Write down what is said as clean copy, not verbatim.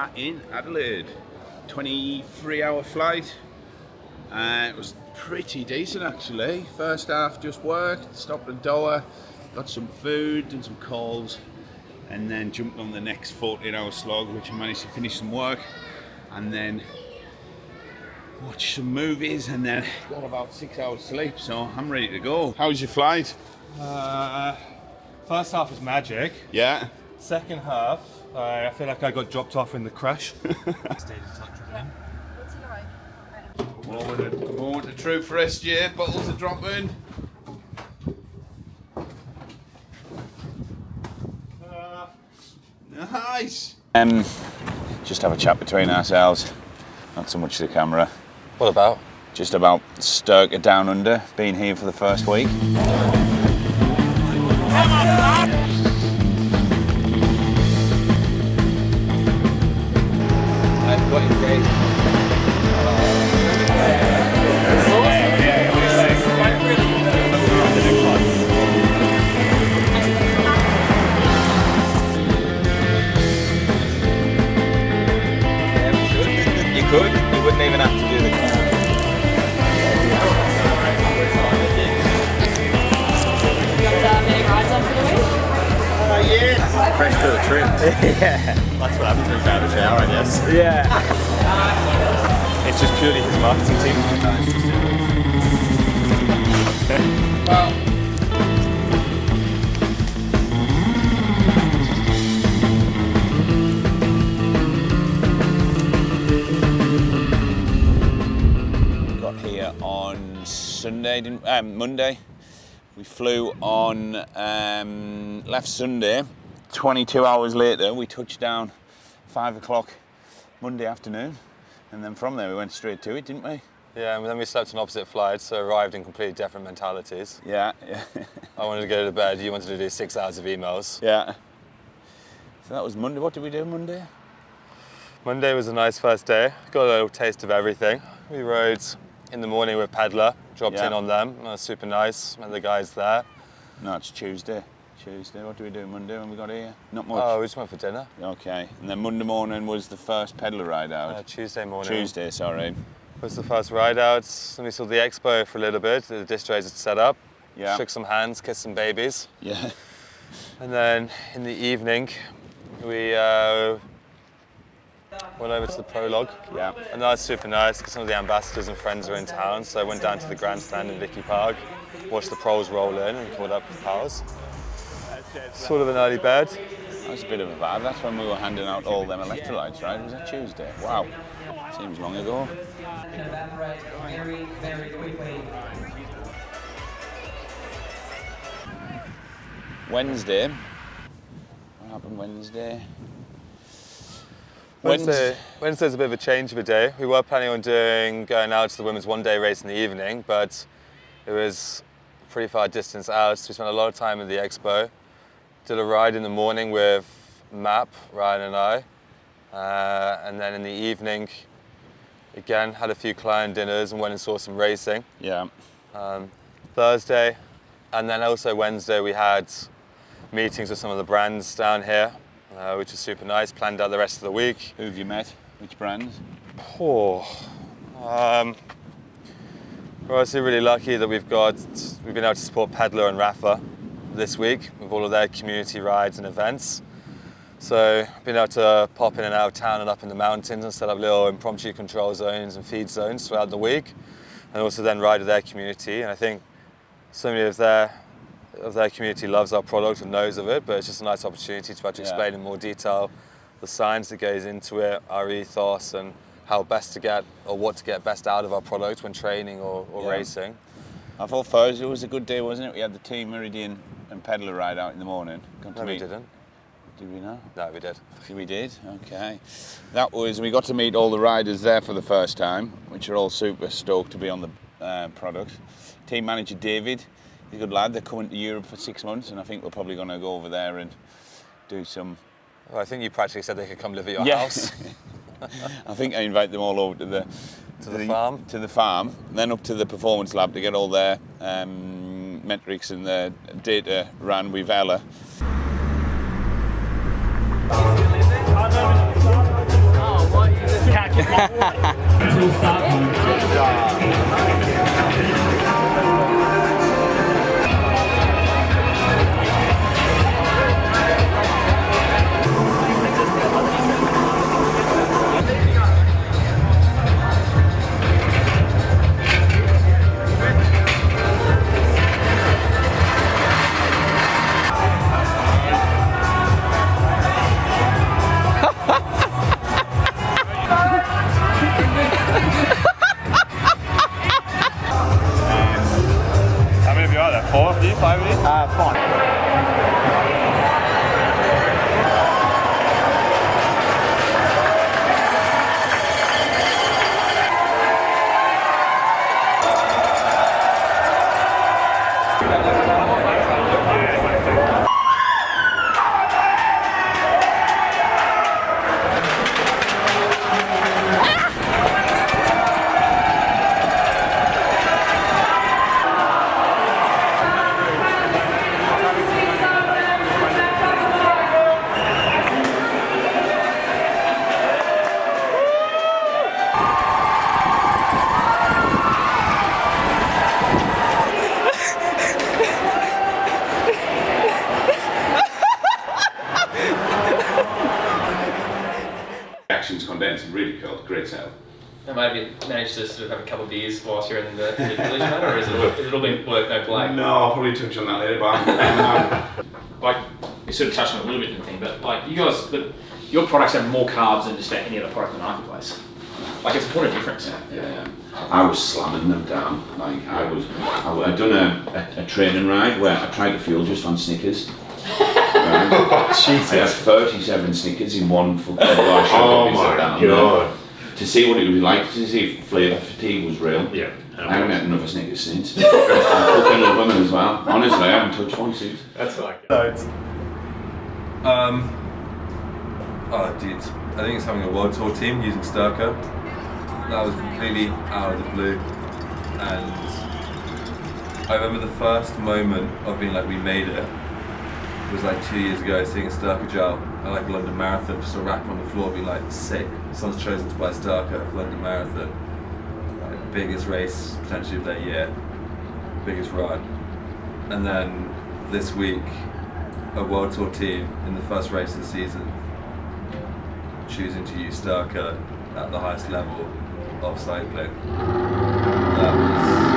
are in Adelaide. 23-hour flight. It was pretty decent actually. First half just worked, stopped at Doha, got some food and some calls, and then jumped on the next 14-hour slog, which I managed to finish some work, and then watch some movies, and then got about 6 hours sleep, so I'm ready to go. How was your flight? First half was magic. Yeah. Second half, I feel like I got dropped off in the crash. Stayed in touch with him. Moment of truth for SJ, bottles are dropping. Nice. Just have a chat between ourselves, not so much the camera. What about? Just about Styrkr Down Under, being here for the first week. I've got engaged. You wouldn't even have to do the car. Many rides on for the week? Yeah. Fresh to the trim. Yeah. That's what happens when you out of the shower, I guess. Yeah. It's just purely his marketing team. Well, got here on Monday. We flew on, left Sunday. 22 hours later, we touched down 5 o'clock Monday afternoon, and then from there we went straight to it, didn't we? Yeah, and then we slept on opposite flights, so arrived in completely different mentalities. Yeah. I wanted to go to bed, you wanted to do 6 hours of emails. Yeah. So that was Monday. What did we do Monday? Monday was a nice first day. Got a little taste of everything. We rode in the morning with Peddler, dropped in on them. That was super nice, met the guys there. No, it's Tuesday. What did we do Monday when we got here? Not much. Oh, we just went for dinner. Okay. And then Monday morning was the first Peddler ride out. Tuesday morning. Tuesday, sorry. Was the first ride out. Then we saw the expo for a little bit. The disc trays had set up. Yeah. Shook some hands, kissed some babies. Yeah. And then in the evening, we went over to the prologue. Yeah. And that was super nice because some of the ambassadors and friends are in town. So I went down to the grandstand in Vicky Park, watched the pros roll in and caught up with pals. Sort of an early bed. That was a bit of a vibe. That's when we were handing out all them electrolytes, right? Was that Tuesday? Wow. Seems long ago. Can evaporate very, very quickly. Wednesday. What happened Wednesday? Wednesday's a bit of a change of a day. We were planning on going out to the women's one-day race in the evening, but it was pretty far distance out, so we spent a lot of time at the expo. Did a ride in the morning with Map, Ryan and I, and then in the evening, again, had a few client dinners and went and saw some racing. Yeah. Thursday, and then also Wednesday, we had meetings with some of the brands down here, which was super nice. Planned out the rest of the week. Who have you met? Which brands? We're obviously really lucky that we've been able to support Peddler and Rafa this week with all of their community rides and events. So been able to pop in and out of town and up in the mountains and set up little impromptu control zones and feed zones throughout the week, and also then ride with their community. And I think so many of their community loves our product and knows of it, but it's just a nice opportunity to actually explain in more detail the science that goes into it, our ethos, and how best to get, or what to get best out of our product when training or racing. I thought Thursday was a good day, wasn't it? We had the Team Meridian and Peddler ride out in the morning. No, we didn't. Did we not? No, we did. We did? Okay. We got to meet all the riders there for the first time, which are all super stoked to be on the product. Team manager David, he's a good lad. They're coming to Europe for 6 months, and I think we're probably going to go over there and do some... Well, I think you practically said they could come live at your house. I think I invite them all over to the farm. To the farm, then up to the performance lab to get all their metrics and their data ran with Ella. How many of you are there? 4 of you? 5 of you? 5. Actions condensed and really cool. Great setup. And maybe managed to sort of have a couple of beers whilst you're in the village, man, or is it all been work, no play? No, I'll probably touch on that later, but Like, you sort of touched on it a little bit in the thing, but like, you guys, your products have more carbs than just about any other product in the marketplace. Like, it's a point of difference. yeah. I was slamming them down. Like I'd done a training ride where I tried to fuel just on Snickers. I had 37 Snickers in one football. Oh my god. To see what it would be like, to see if flavour fatigue was real. Yeah. I haven't had another Snickers since. I fucking love them as well. Honestly, I haven't touched one since. That's like Oh, dude, I think it's having a WorldTour team using Styrkr. That was completely out of the blue, and I remember the first moment of being like, we made it. It was like 2 years ago, seeing a Styrkr gel at like a London Marathon, just a wrap on the floor, being like, sick. Someone's chosen to buy Styrkr for London Marathon. Like, biggest race potentially of their year, biggest run. And then this week, a WorldTour team in the first race of the season choosing to use Styrkr at the highest level of cycling. That was